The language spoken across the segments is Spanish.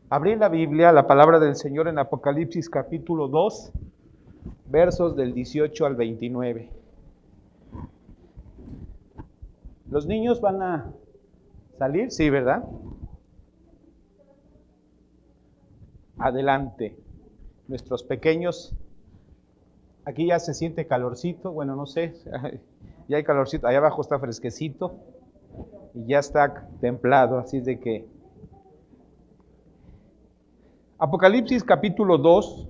Abrí la Biblia, la palabra del Señor en Apocalipsis capítulo 2, versos del 18 al 29. ¿Los niños van a salir? Sí, ¿verdad? Adelante. Nuestros pequeños, aquí ya se siente calorcito, bueno, no sé, ya hay calorcito, allá abajo está fresquecito y ya está templado, así de que... Apocalipsis capítulo 2,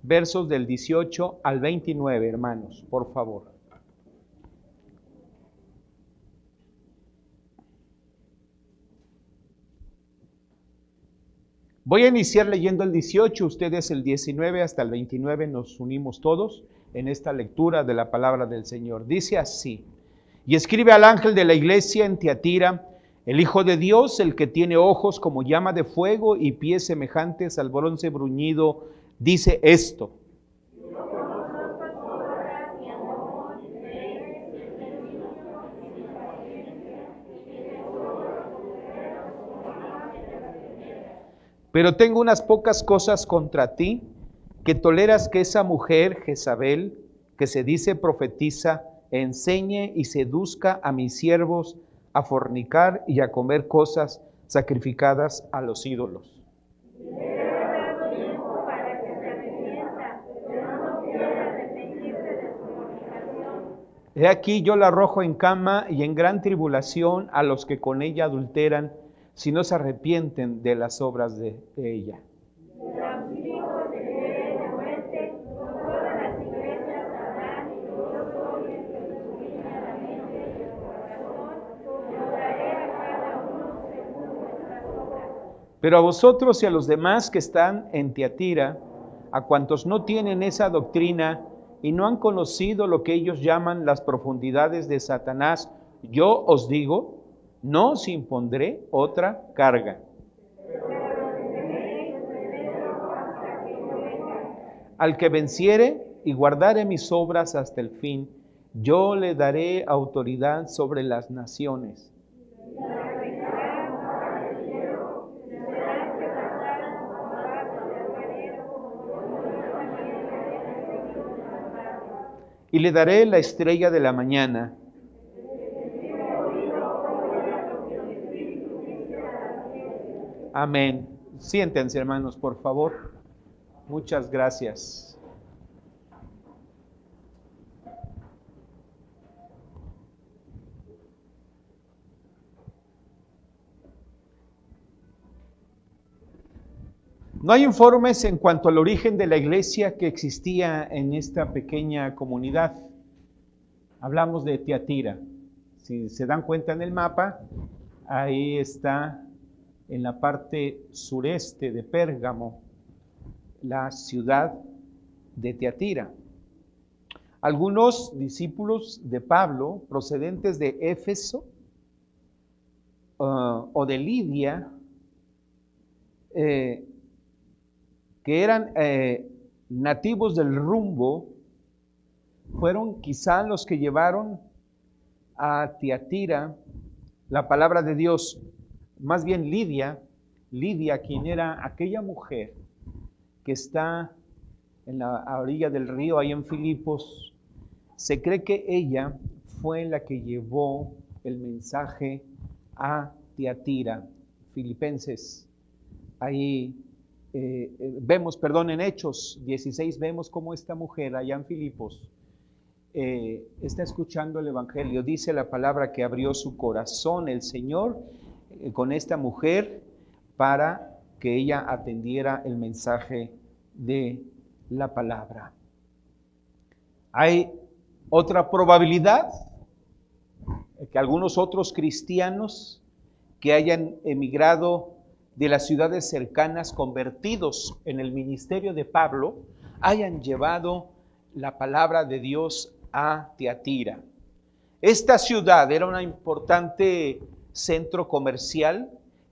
versos del 18 al 29, hermanos, por favor. Voy a iniciar leyendo el 18, ustedes el 19 hasta el 29 nos unimos todos en esta lectura de la palabra del Señor. Dice así: y escribe al ángel de la iglesia en Tiatira, el Hijo de Dios, el que tiene ojos como llama de fuego y pies semejantes al bronce bruñido, dice esto: pero tengo unas pocas cosas contra ti, que toleras que esa mujer, Jezabel, que se dice profetiza, enseñe y seduzca a mis siervos a fornicar y a comer cosas sacrificadas a los ídolos. He aquí yo la arrojo en cama y en gran tribulación a los que con ella adulteran, si no se arrepienten de las obras de ella. Pero a vosotros y a los demás que están en Tiatira, a cuantos no tienen esa doctrina y no han conocido lo que ellos llaman las profundidades de Satanás, yo os digo, no os impondré otra carga. Al que venciere y guardare mis obras hasta el fin, yo le daré autoridad sobre las naciones. Y le daré la estrella de la mañana. Amén. Siéntense, hermanos, por favor. Muchas gracias. No hay informes en cuanto al origen de la iglesia que existía en esta pequeña comunidad. Hablamos de Tiatira. Si se dan cuenta en el mapa, ahí está en la parte sureste de Pérgamo, la ciudad de Tiatira. Algunos discípulos de Pablo, procedentes de Éfeso o de Lidia, que eran nativos del rumbo, fueron quizá los que llevaron a Tiatira la palabra de Dios. Más bien Lidia, quien era aquella mujer que está en la orilla del río, ahí en Filipos, se cree que ella fue la que llevó el mensaje a Tiatira, Filipenses. Ahí vemos, en Hechos 16, vemos cómo esta mujer allá en Filipos está escuchando el Evangelio. Dice la palabra que abrió su corazón el Señor con esta mujer para que ella atendiera el mensaje de la palabra. Hay otra probabilidad, que algunos otros cristianos que hayan emigrado de las ciudades cercanas, convertidos en el ministerio de Pablo, hayan llevado la palabra de Dios a Tiatira. Esta ciudad era un importante centro comercial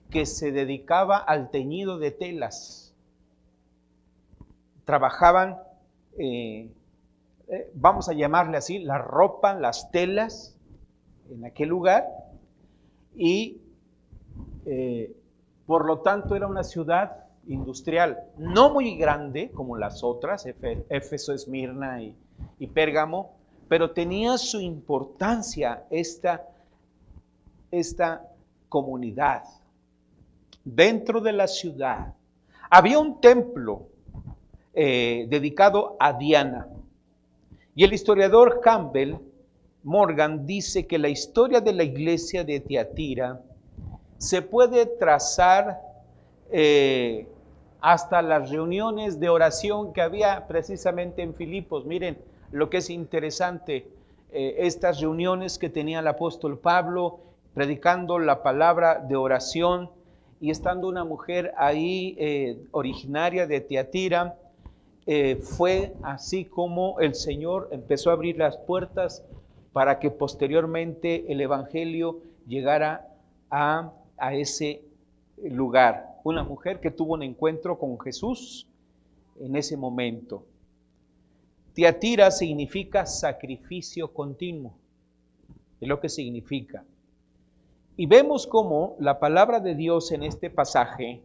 que se dedicaba al teñido de telas. Trabajaban vamos a llamarle así, la ropa, las telas en aquel lugar, y por lo tanto era una ciudad industrial, no muy grande como las otras, Éfeso, Esmirna y Pérgamo, pero tenía su importancia esta comunidad. Dentro de la ciudad había un templo dedicado a Diana, y el historiador Campbell Morgan dice que la historia de la iglesia de Tiatira se puede trazar hasta las reuniones de oración que había precisamente en Filipos. Miren lo que es interesante, estas reuniones que tenía el apóstol Pablo predicando la palabra de oración, y estando una mujer ahí originaria de Tiatira, fue así como el Señor empezó a abrir las puertas para que posteriormente el evangelio llegara a ese lugar. Una mujer que tuvo un encuentro con Jesús en ese momento. Tiatira significa sacrificio continuo, es lo que significa. Y vemos cómo la palabra de Dios en este pasaje,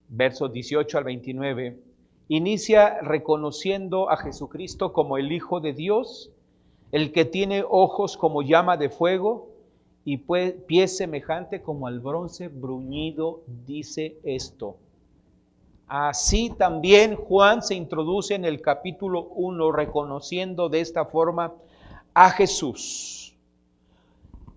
versos 18 al 29, inicia reconociendo a Jesucristo como el Hijo de Dios, el que tiene ojos como llama de fuego y pies semejante como al bronce bruñido, dice esto. Así también Juan se introduce en el capítulo 1 reconociendo de esta forma a Jesús.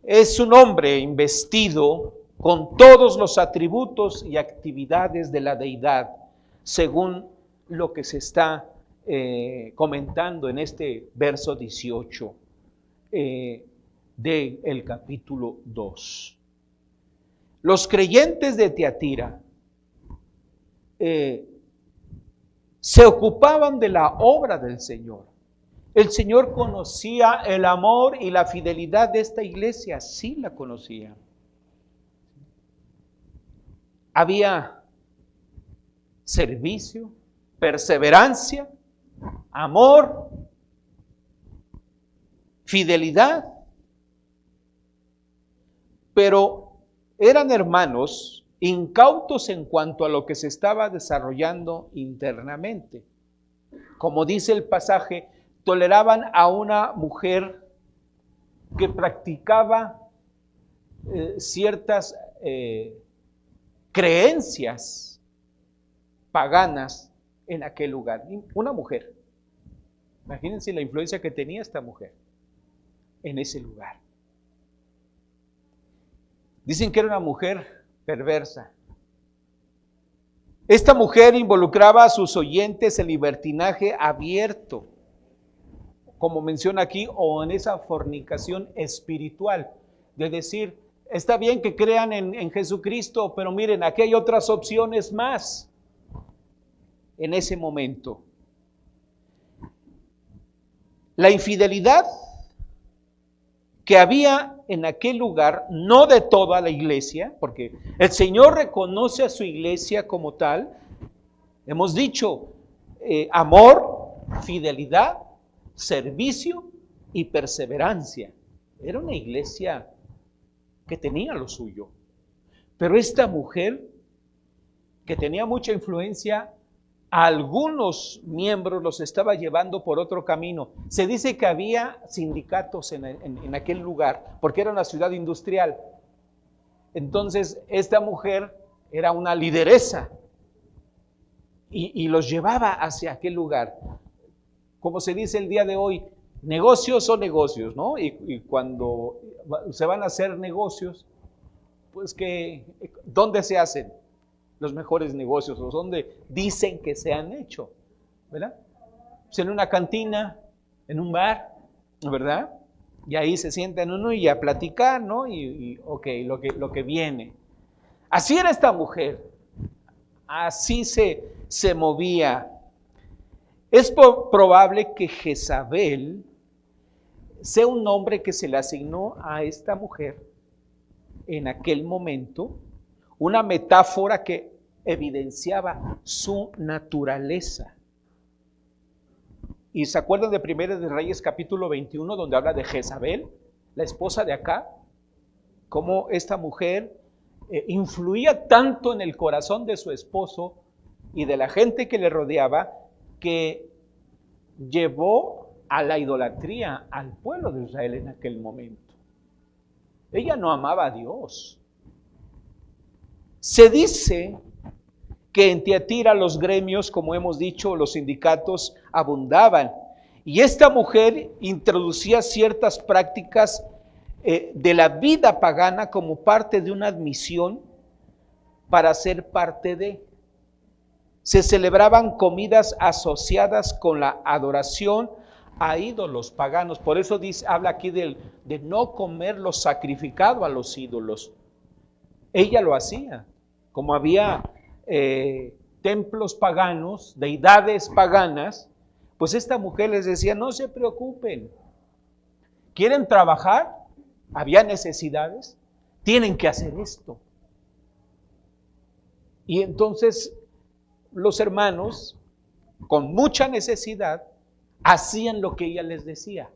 Es un hombre investido con todos los atributos y actividades de la deidad, según lo que se está comentando en este verso 18 del capítulo 2. Los creyentes de Tiatira se ocupaban de la obra del Señor. El Señor conocía el amor y la fidelidad de esta iglesia, sí la conocía. Había servicio, perseverancia, amor, fidelidad, pero eran hermanos incautos en cuanto a lo que se estaba desarrollando internamente. Como dice el pasaje, toleraban a una mujer que practicaba ciertas creencias paganas en aquel lugar. Una mujer. Imagínense la influencia que tenía esta mujer en ese lugar. Dicen que era una mujer perversa. Esta mujer involucraba a sus oyentes en libertinaje abierto, como menciona aquí, o en esa fornicación espiritual, de decir, está bien que crean en Jesucristo, pero miren, aquí hay otras opciones más. En ese momento, la infidelidad que había en aquel lugar, no de toda la iglesia, porque el Señor reconoce a su iglesia como tal, hemos dicho, amor, fidelidad, servicio y perseverancia. Era una iglesia que tenía lo suyo, pero esta mujer, que tenía mucha influencia, a algunos miembros los estaba llevando por otro camino. Se dice que había sindicatos en aquel lugar, porque era una ciudad industrial. Entonces, esta mujer era una lideresa y los llevaba hacia aquel lugar. Como se dice el día de hoy, negocios son negocios, ¿no? Y cuando se van a hacer negocios, pues ¿dónde se hacen los mejores negocios? ¿O dónde dicen que se han hecho? ¿Verdad? Pues en una cantina, en un bar, ¿verdad? Y ahí se sientan uno y a platicar, ¿no? Ok, lo que viene. Así era esta mujer. Así se movía. Es probable que Jezabel sea un nombre que se le asignó a esta mujer en aquel momento, una metáfora que evidenciaba su naturaleza. Y se acuerdan de Primera de Reyes capítulo 21, donde habla de Jezabel, la esposa de Acab, cómo esta mujer influía tanto en el corazón de su esposo y de la gente que le rodeaba, que llevó a la idolatría al pueblo de Israel en aquel momento. Ella no amaba a Dios. Se dice que en Tiatira los gremios, como hemos dicho, los sindicatos abundaban. Y esta mujer introducía ciertas prácticas de la vida pagana como parte de una admisión para ser parte de. Se celebraban comidas asociadas con la adoración a ídolos paganos. Por eso habla aquí de no comer lo sacrificado a los ídolos. Ella lo hacía. Como había templos paganos, deidades paganas, pues esta mujer les decía, no se preocupen, ¿quieren trabajar? Había necesidades, tienen que hacer esto. Y entonces los hermanos, con mucha necesidad, hacían lo que ella les decía.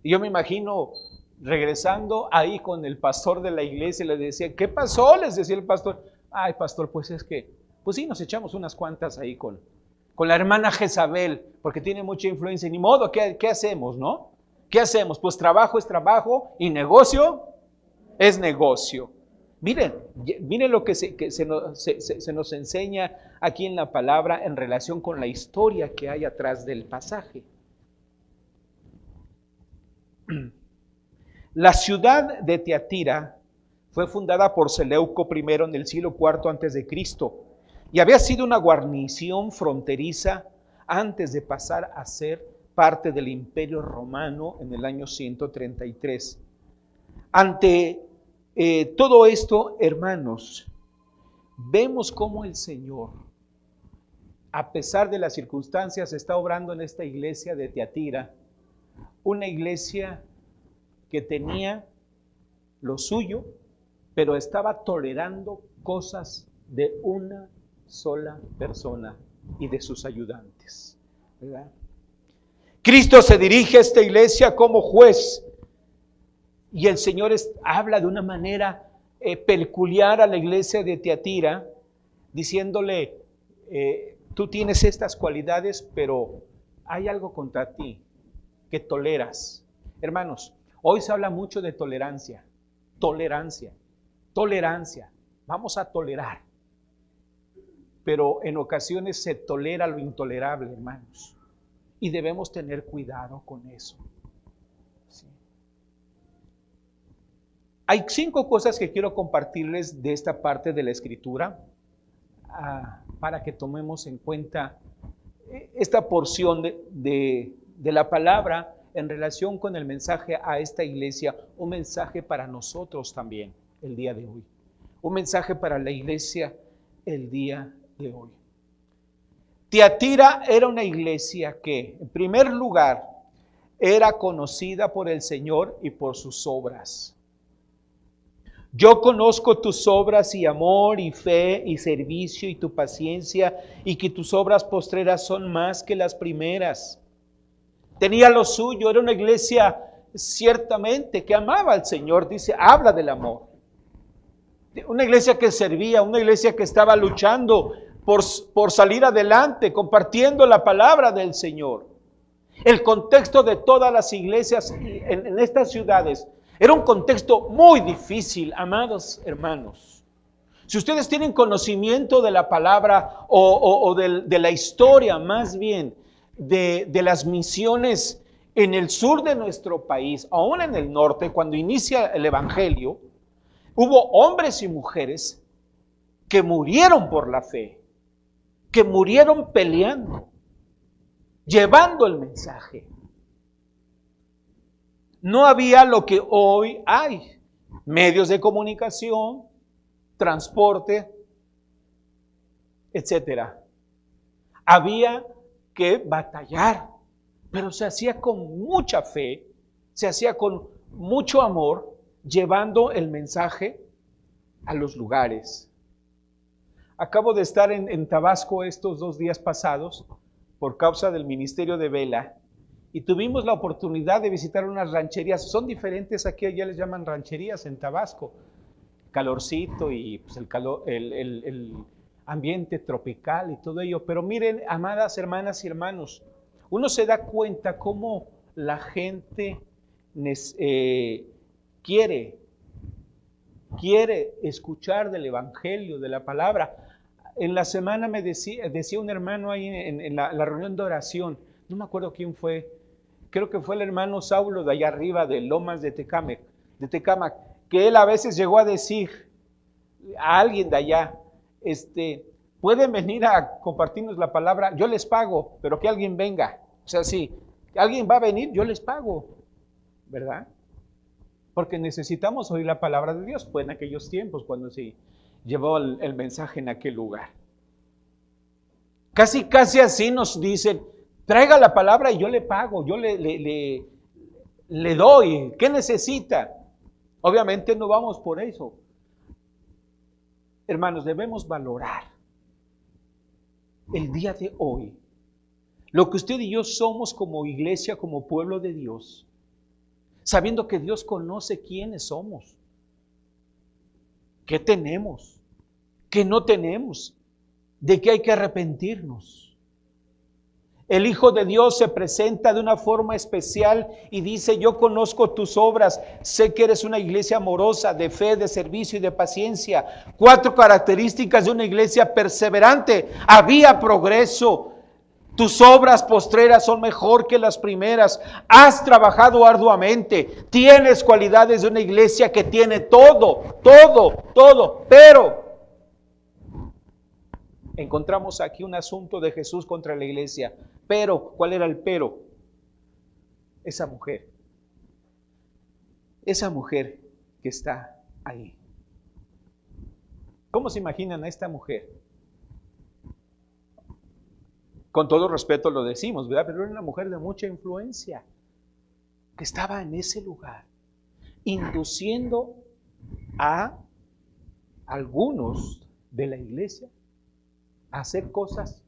Y yo me imagino regresando ahí con el pastor de la iglesia, le decía, ¿qué pasó? Les decía el pastor, ay pastor, pues es que, pues sí, nos echamos unas cuantas ahí con la hermana Jezabel, porque tiene mucha influencia, ni modo, ¿qué hacemos, no? ¿Qué hacemos? Pues trabajo es trabajo y negocio es negocio. Miren lo que se nos enseña aquí en la palabra en relación con la historia que hay atrás del pasaje. La ciudad de Tiatira fue fundada por Seleuco I en el siglo IV a.C. y había sido una guarnición fronteriza antes de pasar a ser parte del Imperio Romano en el año 133. Ante todo esto, hermanos, vemos cómo el Señor, a pesar de las circunstancias, está obrando en esta iglesia de Tiatira, una iglesia que tenía lo suyo, pero estaba tolerando cosas de una sola persona y de sus ayudantes, ¿verdad? Cristo se dirige a esta iglesia como juez y el Señor habla de una manera peculiar a la iglesia de Tiatira, diciéndole, tú tienes estas cualidades, pero hay algo contra ti que toleras. Hermanos, hoy se habla mucho de tolerancia, vamos a tolerar. Pero en ocasiones se tolera lo intolerable, hermanos. Y debemos tener cuidado con eso. ¿Sí? Hay 5 cosas que quiero compartirles de esta parte de la Escritura para que tomemos en cuenta esta porción de la palabra en relación con el mensaje a esta iglesia, un mensaje para nosotros también el día de hoy, un mensaje para la iglesia el día de hoy. Tiatira era una iglesia que, en primer lugar, era conocida por el Señor y por sus obras. Yo conozco tus obras y amor y fe y servicio y tu paciencia y que tus obras postreras son más que las primeras. Tenía lo suyo, era una iglesia ciertamente que amaba al Señor, dice, habla del amor. Una iglesia que servía, una iglesia que estaba luchando por salir adelante, compartiendo la palabra del Señor. El contexto de todas las iglesias en estas ciudades era un contexto muy difícil, amados hermanos. Si ustedes tienen conocimiento de la palabra o de la historia más bien, de las misiones en el sur de nuestro país, aún en el norte, cuando inicia el evangelio, hubo hombres y mujeres que murieron por la fe, que murieron peleando, llevando el mensaje. No había lo que hoy hay, medios de comunicación, transporte, etcétera. Había que batallar, pero se hacía con mucha fe, se hacía con mucho amor, llevando el mensaje a los lugares. Acabo de estar en Tabasco estos 2 días pasados por causa del ministerio de Vela y tuvimos la oportunidad de visitar unas rancherías. Son diferentes aquí, allá les llaman rancherías en Tabasco. Calorcito y pues el calor, el ambiente tropical y todo ello. Pero miren, amadas hermanas y hermanos, uno se da cuenta cómo la gente quiere escuchar del evangelio, de la palabra. En la semana me decía un hermano ahí en la reunión de oración, no me acuerdo quién fue, creo que fue el hermano Saulo de allá arriba de Lomas de Tecámac, que él a veces llegó a decir a alguien de allá, pueden venir a compartirnos la palabra, yo les pago, pero que alguien venga. O sea, si alguien va a venir, yo les pago, ¿verdad? Porque necesitamos oír la palabra de Dios. Fue en aquellos tiempos cuando se llevó el mensaje en aquel lugar. Casi así nos dicen, traiga la palabra y yo le pago, yo le doy. ¿Qué necesita? Obviamente no vamos por eso. Hermanos, debemos valorar el día de hoy lo que usted y yo somos como iglesia, como pueblo de Dios, sabiendo que Dios conoce quiénes somos, qué tenemos, qué no tenemos, de qué hay que arrepentirnos. El Hijo de Dios se presenta de una forma especial y dice, yo conozco tus obras, sé que eres una iglesia amorosa, de fe, de servicio y de paciencia. 4 características de una iglesia perseverante. Había progreso. Tus obras postreras son mejor que las primeras. Has trabajado arduamente. Tienes cualidades de una iglesia que tiene todo. Pero encontramos aquí un asunto de Jesús contra la iglesia. Pero, ¿cuál era el pero? Esa mujer que está ahí. ¿Cómo se imaginan a esta mujer? Con todo respeto lo decimos, ¿verdad? Pero era una mujer de mucha influencia, que estaba en ese lugar, induciendo a algunos de la iglesia a hacer cosas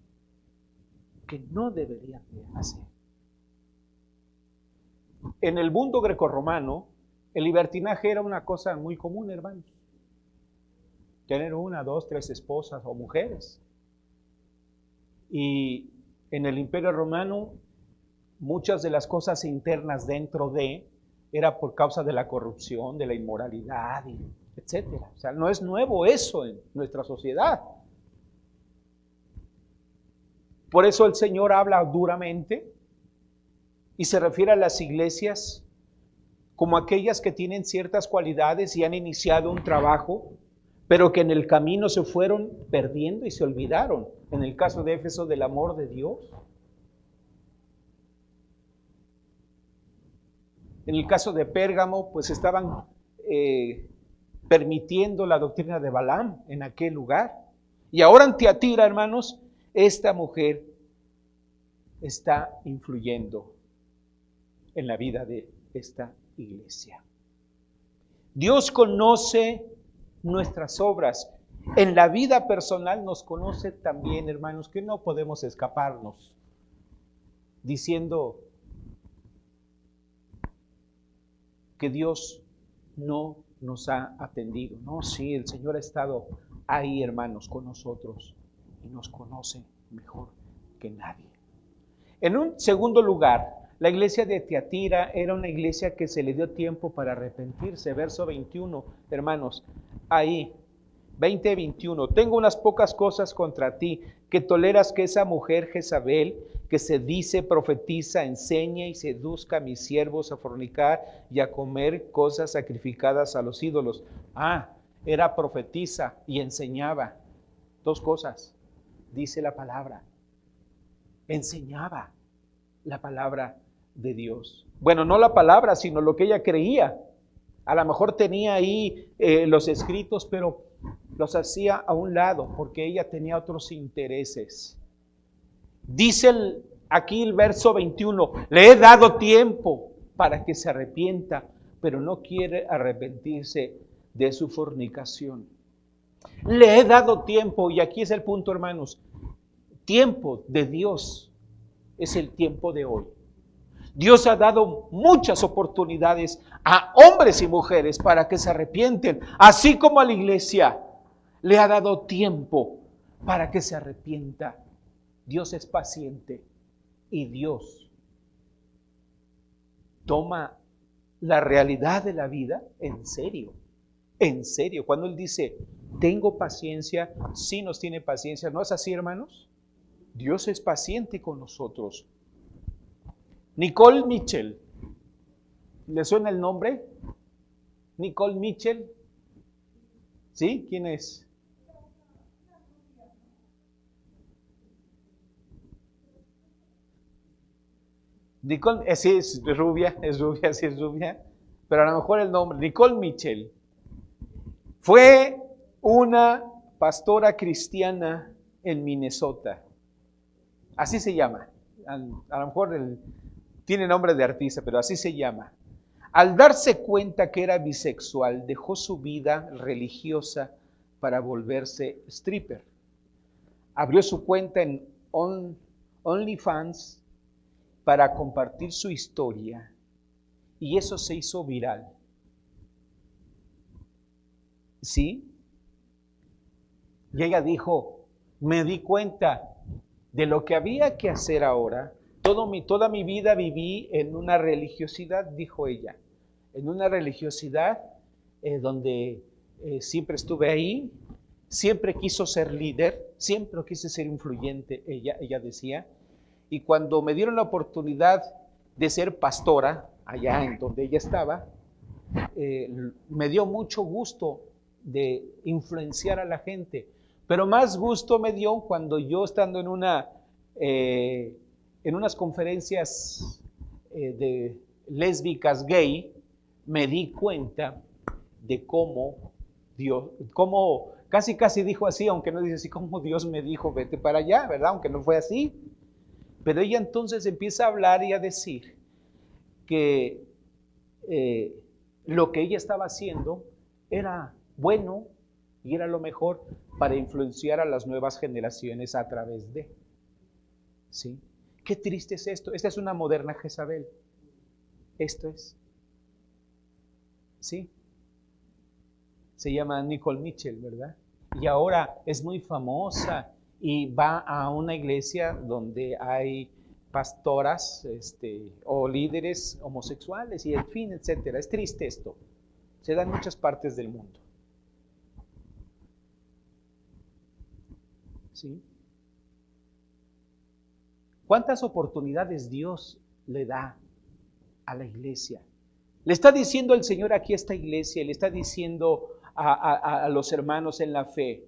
que no deberían de hacer. En el mundo grecorromano, el libertinaje era una cosa muy común, hermanos. Tener 1, 2, 3 esposas o mujeres. Y en el Imperio Romano, muchas de las cosas internas dentro era por causa de la corrupción, de la inmoralidad, etcétera. O sea, no es nuevo eso en nuestra sociedad. Por eso el Señor habla duramente y se refiere a las iglesias como aquellas que tienen ciertas cualidades y han iniciado un trabajo, pero que en el camino se fueron perdiendo y se olvidaron. En el caso de Éfeso, del amor de Dios. En el caso de Pérgamo, pues estaban permitiendo la doctrina de Balaam en aquel lugar. Y ahora en Tiatira, hermanos, esta mujer está influyendo en la vida de esta iglesia. Dios conoce nuestras obras. En la vida personal nos conoce también, hermanos, que no podemos escaparnos diciendo que Dios no nos ha atendido. No, sí, el Señor ha estado ahí, hermanos, con nosotros y nos conoce mejor que nadie. En un segundo lugar, la iglesia de Tiatira era una iglesia que se le dio tiempo para arrepentirse. Verso 21, hermanos, ahí, 20-21. Tengo unas pocas cosas contra ti, que toleras que esa mujer Jezabel, que se dice profetiza, enseñe y seduzca a mis siervos a fornicar y a comer cosas sacrificadas a los ídolos. Era profetiza y enseñaba. 2 cosas, dice la palabra. Enseñaba la palabra de Dios. Bueno, no la palabra, sino lo que ella creía. A lo mejor tenía ahí los escritos, pero los hacía a un lado porque ella tenía otros intereses. Dice aquí el verso 21, le he dado tiempo para que se arrepienta, pero no quiere arrepentirse de su fornicación. Le he dado tiempo, y aquí es el punto, hermanos. Tiempo de Dios es el tiempo de hoy. Dios ha dado muchas oportunidades a hombres y mujeres para que se arrepienten, así como a la iglesia le ha dado tiempo para que se arrepienta. Dios es paciente y Dios toma la realidad de la vida en serio. En serio, cuando Él dice, tengo paciencia, sí nos tiene paciencia. ¿No es así, hermanos? Dios es paciente con nosotros. Nicole Mitchell, ¿le suena el nombre? Nicole Mitchell, ¿sí? ¿Quién es? Nicole, sí, es rubia, sí es rubia, pero a lo mejor el nombre, Nicole Mitchell, fue una pastora cristiana en Minnesota, así se llama, a lo mejor tiene nombre de artista, pero así se llama. Al darse cuenta que era bisexual, dejó su vida religiosa para volverse stripper. Abrió su cuenta en OnlyFans para compartir su historia y eso se hizo viral. ¿Sí? Y ella dijo, me di cuenta de lo que había que hacer ahora. Toda mi vida viví en una religiosidad, dijo ella, en una religiosidad donde siempre estuve ahí, siempre quiso ser líder, siempre quise ser influyente, ella decía, y cuando me dieron la oportunidad de ser pastora, allá en donde ella estaba, me dio mucho gusto de influenciar a la gente, pero más gusto me dio cuando yo estando en unas conferencias de lésbicas gay, me di cuenta de cómo Dios, casi dijo así, aunque no dice así, como Dios me dijo, vete para allá, ¿verdad? Aunque no fue así. Pero ella entonces empieza a hablar y a decir que lo que ella estaba haciendo era bueno y era lo mejor para influenciar a las nuevas generaciones a través de. ¿Sí? Qué triste es esto. Esta es una moderna Jezabel. Esto es. ¿Sí? Se llama Nicole Mitchell, ¿verdad? Y ahora es muy famosa y va a una iglesia donde hay pastoras o líderes homosexuales y en fin, etcétera. Es triste esto. Se da en muchas partes del mundo. ¿Sí? ¿Cuántas oportunidades Dios le da a la iglesia? Le está diciendo el Señor aquí a esta iglesia, le está diciendo a los hermanos en la fe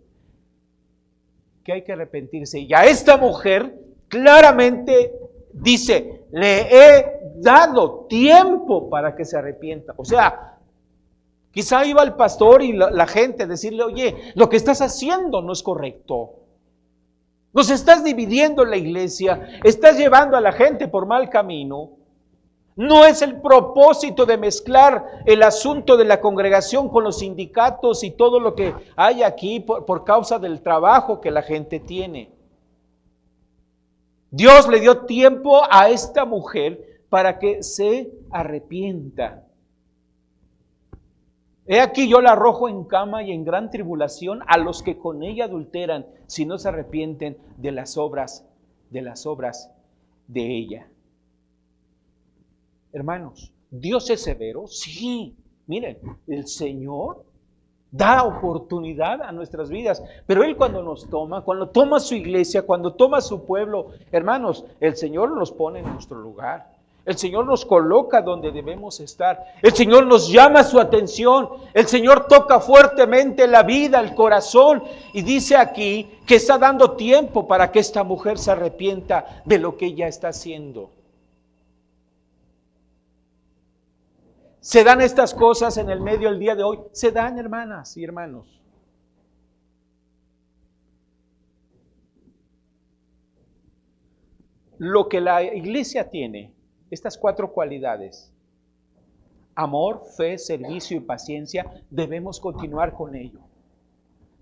que hay que arrepentirse. Y a esta mujer claramente dice, le he dado tiempo para que se arrepienta. O sea, quizá iba el pastor y la gente a decirle, oye, lo que estás haciendo no es correcto. Nos estás dividiendo la iglesia, estás llevando a la gente por mal camino. No es el propósito de mezclar el asunto de la congregación con los sindicatos y todo lo que hay aquí por causa del trabajo que la gente tiene. Dios le dio tiempo a esta mujer para que se arrepienta. He aquí yo la arrojo en cama y en gran tribulación a los que con ella adulteran, si no se arrepienten de las obras de ella. Hermanos, ¿Dios es severo? Sí. Miren, el Señor da oportunidad a nuestras vidas, pero Él cuando toma su iglesia, cuando toma su pueblo, hermanos, el Señor nos pone en nuestro lugar. El Señor nos coloca donde debemos estar. El Señor nos llama su atención. El Señor toca fuertemente la vida, el corazón, y dice aquí que está dando tiempo para que esta mujer se arrepienta de lo que ella está haciendo. ¿Se dan estas cosas en el medio del día de hoy? Se dan, hermanas y hermanos. Lo que la iglesia tiene, estas 4 cualidades, amor, fe, servicio y paciencia, debemos continuar con ello.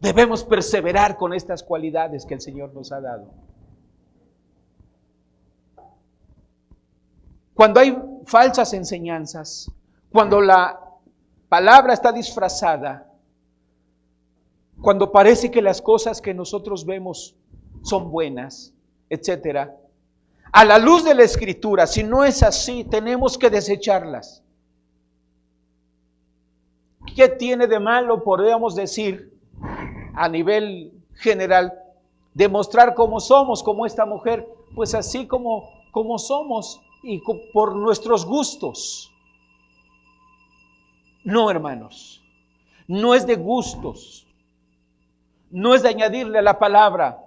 Debemos perseverar con estas cualidades que el Señor nos ha dado. Cuando hay falsas enseñanzas, cuando la palabra está disfrazada, cuando parece que las cosas que nosotros vemos son buenas, etcétera, a la luz de la Escritura, si no es así, tenemos que desecharlas. ¿Qué tiene de malo, podríamos decir, a nivel general, demostrar cómo somos, como esta mujer? Pues así como somos y por nuestros gustos. No, hermanos, no es de gustos, no es de añadirle a la palabra,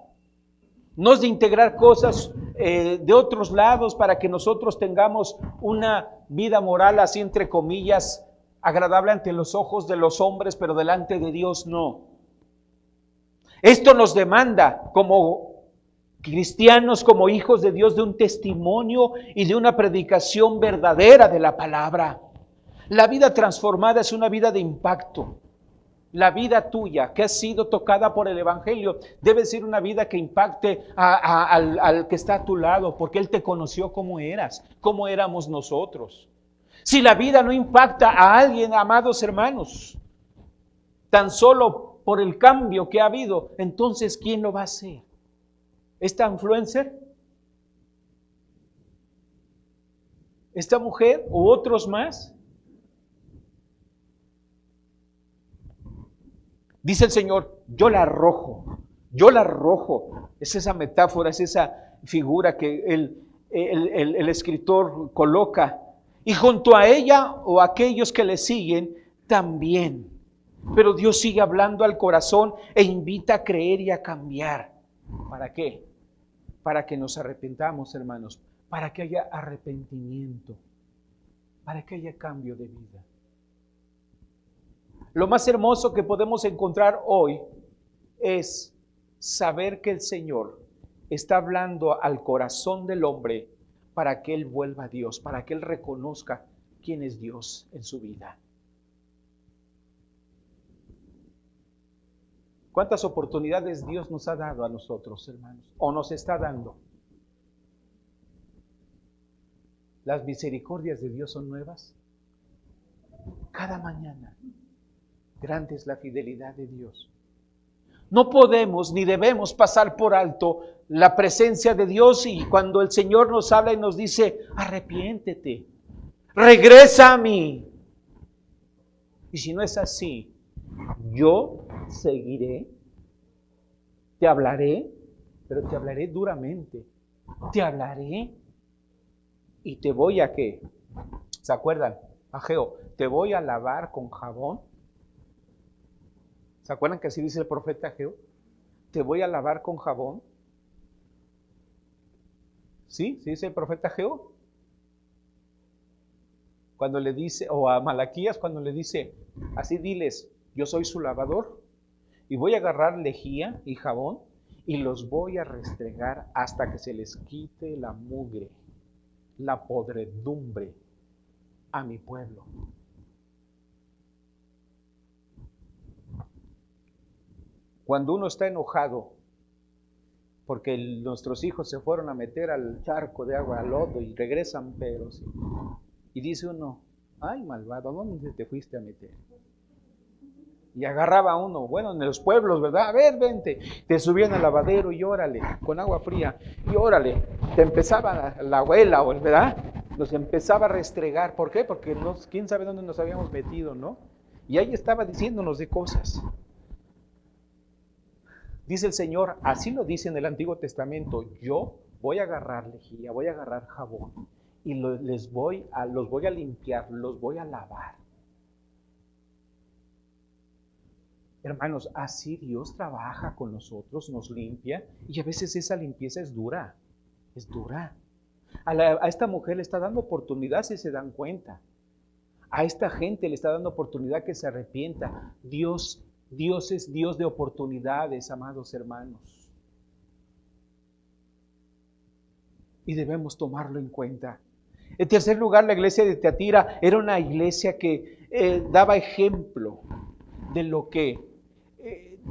no es de integrar cosas de otros lados para que nosotros tengamos una vida moral así entre comillas, agradable ante los ojos de los hombres, pero delante de Dios no. Esto nos demanda como cristianos, como hijos de Dios, de un testimonio y de una predicación verdadera de la palabra. La vida transformada es una vida de impacto. La vida tuya, que ha sido tocada por el Evangelio, debe ser una vida que impacte al que está a tu lado, porque Él te conoció como eras, como éramos nosotros. Si la vida no impacta a alguien, amados hermanos, tan solo por el cambio que ha habido, entonces ¿quién lo va a hacer? ¿Esta influencer? ¿Esta mujer u otros más? Dice el Señor, yo la arrojo. Es esa metáfora, es esa figura que el escritor coloca. Y junto a ella o a aquellos que le siguen también. Pero Dios sigue hablando al corazón e invita a creer y a cambiar. ¿Para qué? Para que nos arrepentamos, hermanos. Para que haya arrepentimiento. Para que haya cambio de vida. Lo más hermoso que podemos encontrar hoy es saber que el Señor está hablando al corazón del hombre para que él vuelva a Dios, para que él reconozca quién es Dios en su vida. ¿Cuántas oportunidades Dios nos ha dado a nosotros, hermanos? ¿O nos está dando? Las misericordias de Dios son nuevas cada mañana. Grande es la fidelidad de Dios. No podemos ni debemos pasar por alto la presencia de Dios y cuando el Señor nos habla y nos dice, arrepiéntete, regresa a mí. Y si no es así, yo seguiré, te hablaré, pero te hablaré duramente, te hablaré y te voy a ¿qué? ¿Se acuerdan? Ageo, te voy a lavar con jabón. ¿Se acuerdan que así dice el profeta Ageo? Te voy a lavar con jabón. ¿Sí? ¿Sí dice el profeta Ageo? Cuando le dice, o a Malaquías cuando le dice, así diles, yo soy su lavador y voy a agarrar lejía y jabón y los voy a restregar hasta que se les quite la mugre, la podredumbre a mi pueblo. Cuando uno está enojado porque nuestros hijos se fueron a meter al charco de agua, al lodo y regresan peros, y dice uno, ay malvado, ¿dónde te fuiste a meter? Y agarraba a uno, bueno, en los pueblos, ¿verdad? A ver, vente, te subían al lavadero y órale, con agua fría, y órale, te empezaba la abuela, ¿verdad? Nos empezaba a restregar, ¿por qué? Porque quién sabe dónde nos habíamos metido, ¿no? Y ahí estaba diciéndonos de cosas. Dice el Señor, así lo dice en el Antiguo Testamento, yo voy a agarrar lejía, voy a agarrar jabón y los voy a limpiar, los voy a lavar. Hermanos, así Dios trabaja con nosotros, nos limpia y a veces esa limpieza es dura, es dura. A esta mujer le está dando oportunidad si se dan cuenta. A esta gente le está dando oportunidad que se arrepienta. Dios es Dios de oportunidades, amados hermanos. Y debemos tomarlo en cuenta. En tercer lugar, la iglesia de Tiatira era una iglesia que daba ejemplo de lo que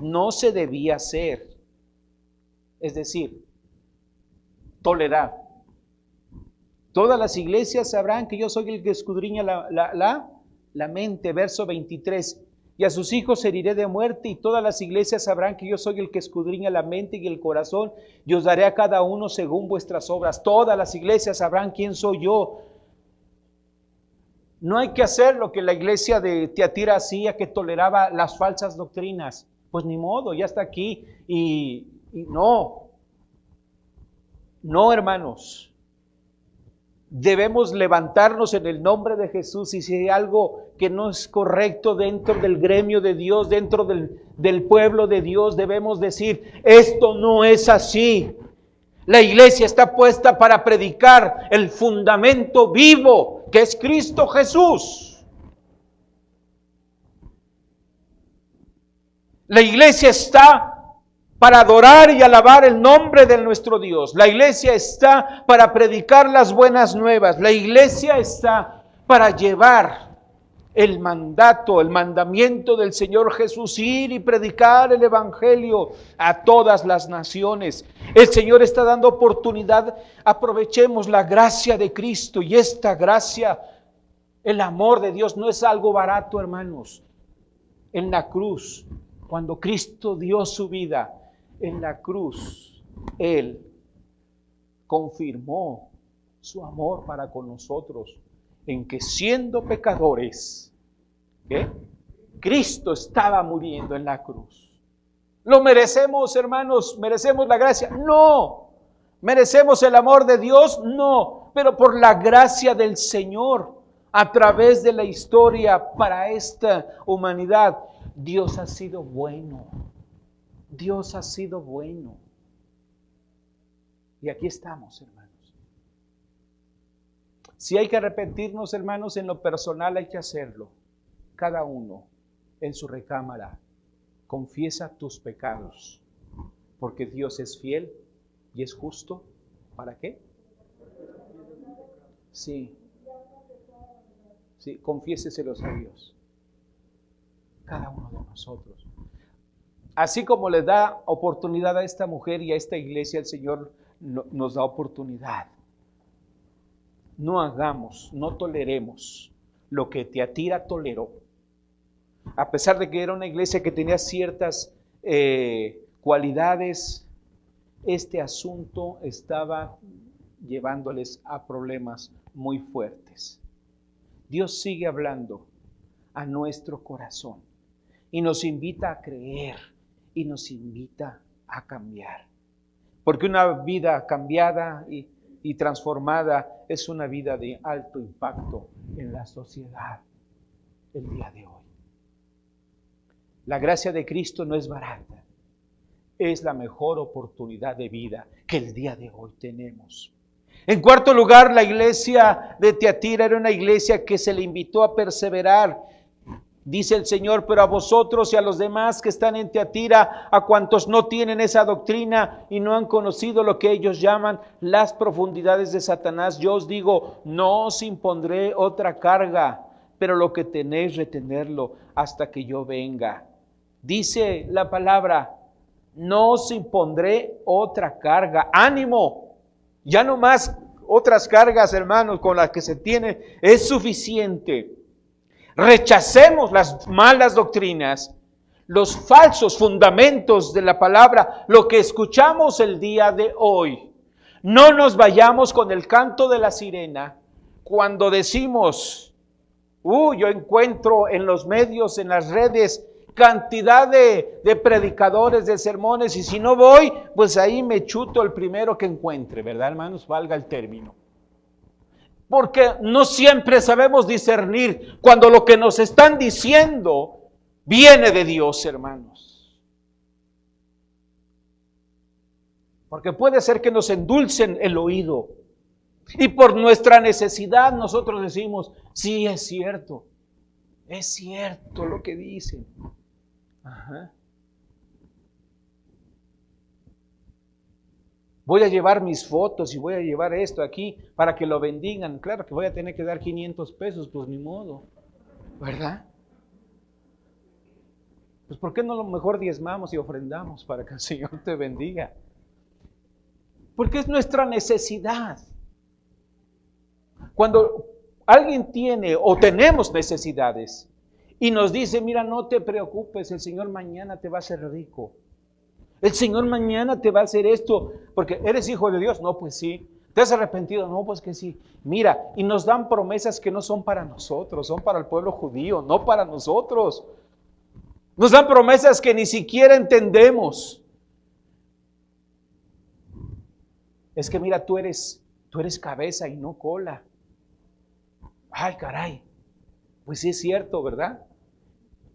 no se debía hacer. Es decir, tolerar. Todas las iglesias sabrán que yo soy el que escudriña la mente. Verso 23. Y a sus hijos heriré de muerte, y todas las iglesias sabrán que yo soy el que escudriña la mente y el corazón, y os daré a cada uno según vuestras obras. Todas las iglesias sabrán quién soy yo. No hay que hacer lo que la iglesia de Tiatira hacía, que toleraba las falsas doctrinas. Pues ni modo, ya está aquí. Y no, hermanos. Debemos levantarnos en el nombre de Jesús, y si hay algo que no es correcto dentro del gremio de Dios, dentro del pueblo de Dios, debemos decir, esto no es así. La iglesia está puesta para predicar el fundamento vivo, que es Cristo Jesús. La iglesia está para adorar y alabar el nombre de nuestro Dios. La iglesia está para predicar las buenas nuevas. La iglesia está para llevar el mandato, el mandamiento del Señor Jesús, ir y predicar el evangelio a todas las naciones. El Señor está dando oportunidad. Aprovechemos la gracia de Cristo, y esta gracia, el amor de Dios, no es algo barato, hermanos. En la cruz, cuando Cristo dio su vida, en la cruz, Él confirmó su amor para con nosotros, en que siendo pecadores, Cristo estaba muriendo en la cruz. ¿Lo merecemos, hermanos? ¿Merecemos la gracia? No. ¿Merecemos el amor de Dios? No. Pero por la gracia del Señor, a través de la historia para esta humanidad, Dios ha sido bueno. Dios ha sido bueno. Y aquí estamos, hermanos. Si hay que arrepentirnos, hermanos, en lo personal hay que hacerlo. Cada uno en su recámara. Confiesa tus pecados, porque Dios es fiel y es justo. ¿Para qué? Sí, confiéseselos a Dios. Cada uno de nosotros. Así como le da oportunidad a esta mujer y a esta iglesia, el Señor nos da oportunidad. No hagamos, no toleremos lo que Tiatira toleró. A pesar de que era una iglesia que tenía ciertas cualidades, este asunto estaba llevándoles a problemas muy fuertes. Dios sigue hablando a nuestro corazón y nos invita a creer y nos invita a cambiar. Porque una vida cambiada y transformada es una vida de alto impacto en la sociedad el día de hoy. La gracia de Cristo no es barata. Es la mejor oportunidad de vida que el día de hoy tenemos. En cuarto lugar, la iglesia de Tiatira era una iglesia que se le invitó a perseverar. Dice el Señor, pero a vosotros y a los demás que están en Tiatira, a cuantos no tienen esa doctrina y no han conocido lo que ellos llaman las profundidades de Satanás, yo os digo, no os impondré otra carga, pero lo que tenéis retenerlo hasta que yo venga. Dice la palabra, no os impondré otra carga. ¡Ánimo! Ya no más otras cargas, hermanos, con las que se tiene, es suficiente. Rechacemos las malas doctrinas, los falsos fundamentos de la palabra, lo que escuchamos el día de hoy. No nos vayamos con el canto de la sirena cuando decimos, yo encuentro en los medios, en las redes, cantidad de predicadores, de sermones, y si no voy, pues ahí me chuto el primero que encuentre, ¿verdad, hermanos? Valga el término. Porque no siempre sabemos discernir cuando lo que nos están diciendo viene de Dios, hermanos. Porque puede ser que nos endulcen el oído y por nuestra necesidad nosotros decimos, sí, es cierto lo que dicen. Ajá. Voy a llevar mis fotos y voy a llevar esto aquí para que lo bendigan. Claro que voy a tener que dar 500 pesos, pues ni modo, ¿verdad? Pues ¿por qué no lo mejor diezmamos y ofrendamos para que el Señor te bendiga? Porque es nuestra necesidad. Cuando alguien tiene o tenemos necesidades y nos dice, mira, no te preocupes, el Señor mañana te va a hacer rico. El Señor mañana te va a hacer esto, porque eres hijo de Dios. No, pues sí. ¿Te has arrepentido? No, pues que sí. Mira, y nos dan promesas que no son para nosotros, son para el pueblo judío, no para nosotros. Nos dan promesas que ni siquiera entendemos. Es que mira, tú eres cabeza y no cola. Ay, caray. Pues sí es cierto, ¿verdad?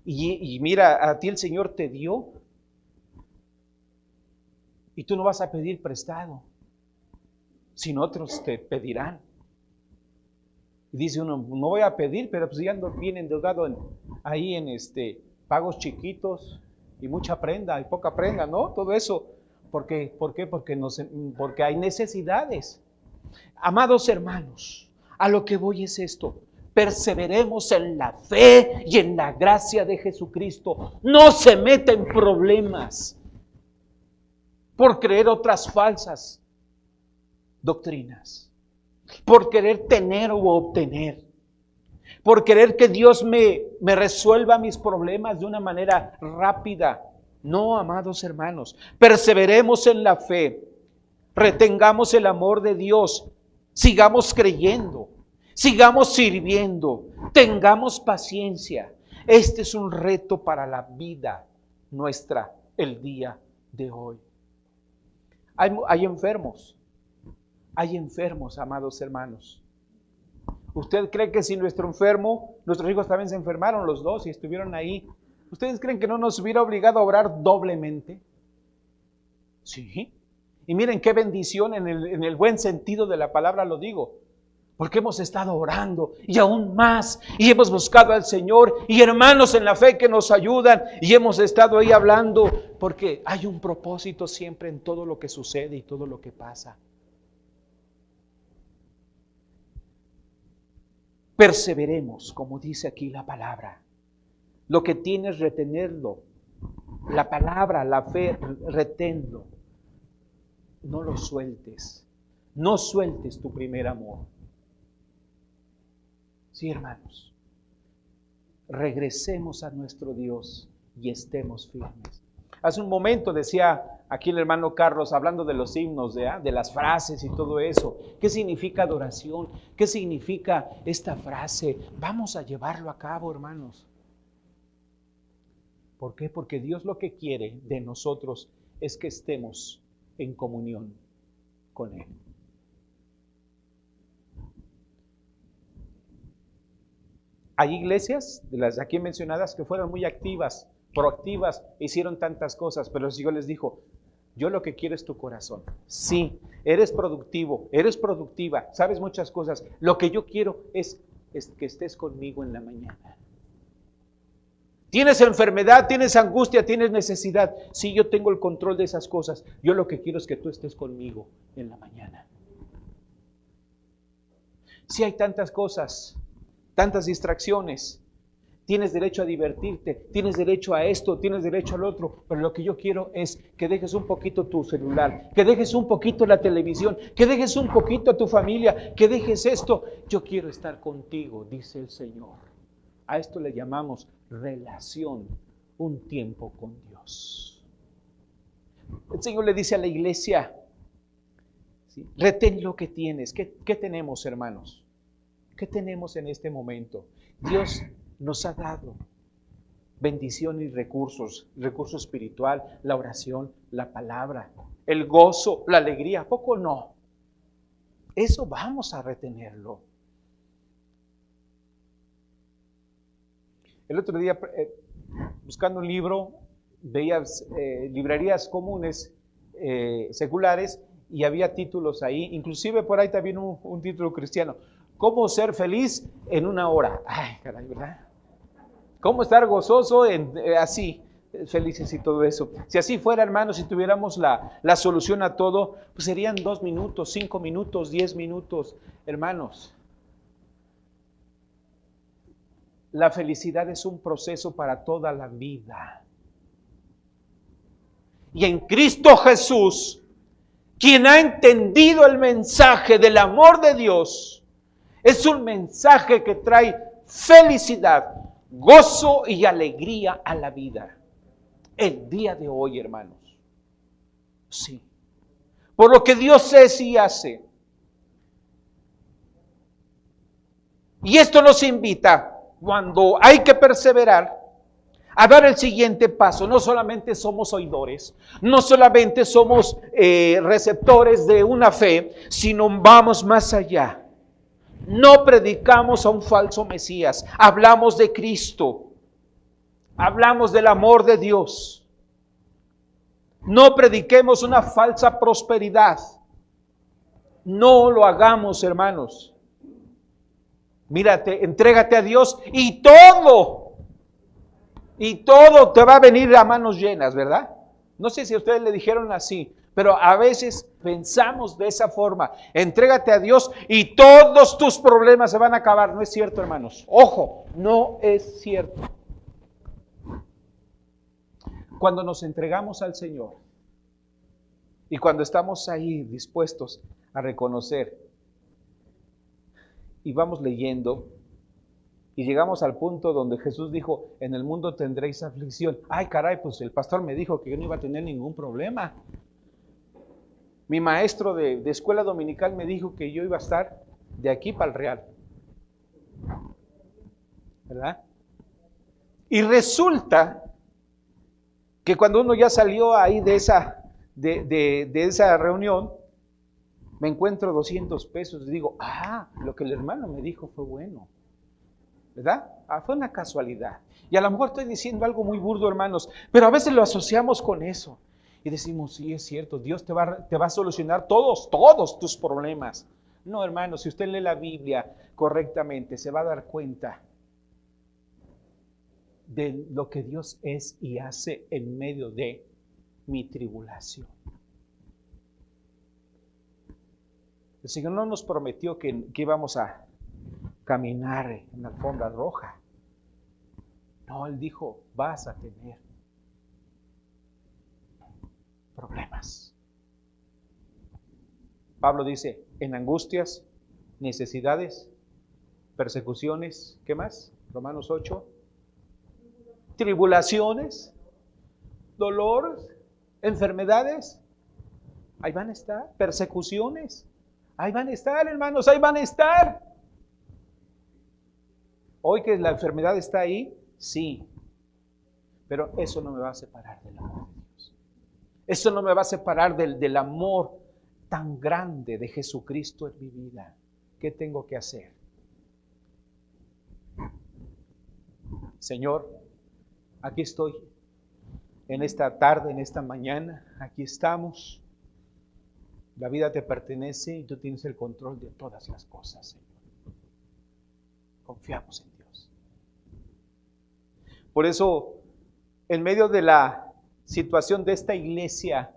Y mira, a ti el Señor te dio. Y tú no vas a pedir prestado, sino otros te pedirán. Y dice uno, no voy a pedir, pero pues ya ando bien endeudado ahí en pagos chiquitos y mucha prenda y poca prenda, ¿no? Todo eso. ¿Por qué? Porque hay necesidades. Amados hermanos, a lo que voy es esto. Perseveremos en la fe y en la gracia de Jesucristo. No se meta en problemas por creer otras falsas doctrinas, por querer tener o obtener, por querer que Dios me resuelva mis problemas de una manera rápida. No, amados hermanos, perseveremos en la fe, retengamos el amor de Dios, sigamos creyendo, sigamos sirviendo, tengamos paciencia. Este es un reto para la vida nuestra el día de hoy. Hay enfermos, amados hermanos. ¿Usted cree que si nuestros hijos también se enfermaron los dos y estuvieron ahí, ¿ustedes creen que no nos hubiera obligado a orar doblemente? Sí. Y miren qué bendición en el buen sentido de la palabra lo digo. Porque hemos estado orando y aún más, y hemos buscado al Señor y hermanos en la fe que nos ayudan y hemos estado ahí hablando, porque hay un propósito siempre en todo lo que sucede y todo lo que pasa. Perseveremos, como dice aquí la palabra. Lo que tienes, retenerlo. La palabra, la fe, reténlo. No lo sueltes. No sueltes tu primer amor. Sí, hermanos, regresemos a nuestro Dios y estemos firmes. Hace un momento decía aquí el hermano Carlos, hablando de los himnos, de las frases y todo eso. ¿Qué significa adoración? ¿Qué significa esta frase? Vamos a llevarlo a cabo, hermanos. ¿Por qué? Porque Dios lo que quiere de nosotros es que estemos en comunión con Él. Hay iglesias, de las aquí mencionadas, que fueron muy activas, proactivas, hicieron tantas cosas, pero el Señor les dijo, yo lo que quiero es tu corazón. Sí, eres productivo, eres productiva, sabes muchas cosas. Lo que yo quiero es que estés conmigo en la mañana. Tienes enfermedad, tienes angustia, tienes necesidad. Sí, yo tengo el control de esas cosas. Yo lo que quiero es que tú estés conmigo en la mañana. Sí hay tantas cosas, tantas distracciones. Tienes derecho a divertirte, tienes derecho a esto, tienes derecho al otro, pero lo que yo quiero es que dejes un poquito tu celular, que dejes un poquito la televisión, que dejes un poquito a tu familia, que dejes esto. Yo quiero estar contigo, dice el Señor. A esto le llamamos relación, un tiempo con Dios. El Señor le dice a la iglesia, ¿sí? Retén lo que tienes. ¿Qué tenemos, hermanos? ¿Qué tenemos en este momento? Dios nos ha dado bendición y recursos, recurso espiritual, la oración, la palabra, el gozo, la alegría. ¿A poco no? Eso vamos a retenerlo. El otro día, buscando un libro, veía librerías comunes, seculares, y había títulos ahí, inclusive por ahí también un título cristiano. ¿Cómo ser feliz en una hora? Ay, caray, ¿verdad? ¿Cómo estar gozoso así, felices y todo eso? Si así fuera, hermanos, si tuviéramos la solución a todo, pues serían 2 minutos, 5 minutos, 10 minutos. Hermanos, la felicidad es un proceso para toda la vida. Y en Cristo Jesús, quien ha entendido el mensaje del amor de Dios, es un mensaje que trae felicidad, gozo y alegría a la vida. El día de hoy, hermanos. Sí. Por lo que Dios es y hace. Y esto nos invita, cuando hay que perseverar, a dar el siguiente paso. No solamente somos oidores, no solamente somos receptores de una fe, sino vamos más allá. No predicamos a un falso Mesías, hablamos de Cristo, hablamos del amor de Dios. No prediquemos una falsa prosperidad. No lo hagamos, hermanos. Mírate, entrégate a Dios y todo te va a venir a manos llenas, ¿verdad? No sé si a ustedes le dijeron así, pero a veces pensamos de esa forma. Entrégate a Dios y todos tus problemas se van a acabar. No es cierto, hermanos. Ojo, no es cierto. Cuando nos entregamos al Señor y cuando estamos ahí dispuestos a reconocer y vamos leyendo y llegamos al punto donde Jesús dijo, en el mundo tendréis aflicción. Ay, caray, pues el pastor me dijo que yo no iba a tener ningún problema. Mi maestro de escuela dominical me dijo que yo iba a estar de aquí para el Real. ¿Verdad? Y resulta que cuando uno ya salió ahí de esa reunión, me encuentro 200 pesos y digo, lo que el hermano me dijo fue bueno, ¿verdad? Fue una casualidad. Y a lo mejor estoy diciendo algo muy burdo, hermanos, pero a veces lo asociamos con eso. Y decimos, sí, es cierto, Dios te va a solucionar todos tus problemas. No, hermanos, si usted lee la Biblia correctamente, se va a dar cuenta de lo que Dios es y hace en medio de mi tribulación. El Señor no nos prometió que íbamos a caminar en la alfombra roja. No, Él dijo, vas a tener problemas. Pablo dice, en angustias, necesidades, persecuciones, ¿qué más? Romanos 8. Tribulaciones, dolores, enfermedades, ahí van a estar, persecuciones. Ahí van a estar, hermanos, ahí van a estar. Hoy que la enfermedad está ahí, sí. Pero eso no me va a separar del amor de Dios. Eso no me va a separar del amor tan grande de Jesucristo en mi vida. ¿Qué tengo que hacer? Señor, aquí estoy. En esta tarde, en esta mañana, aquí estamos. La vida te pertenece y tú tienes el control de todas las cosas, Señor. Confiamos en Dios. Por eso, en medio de la situación de esta iglesia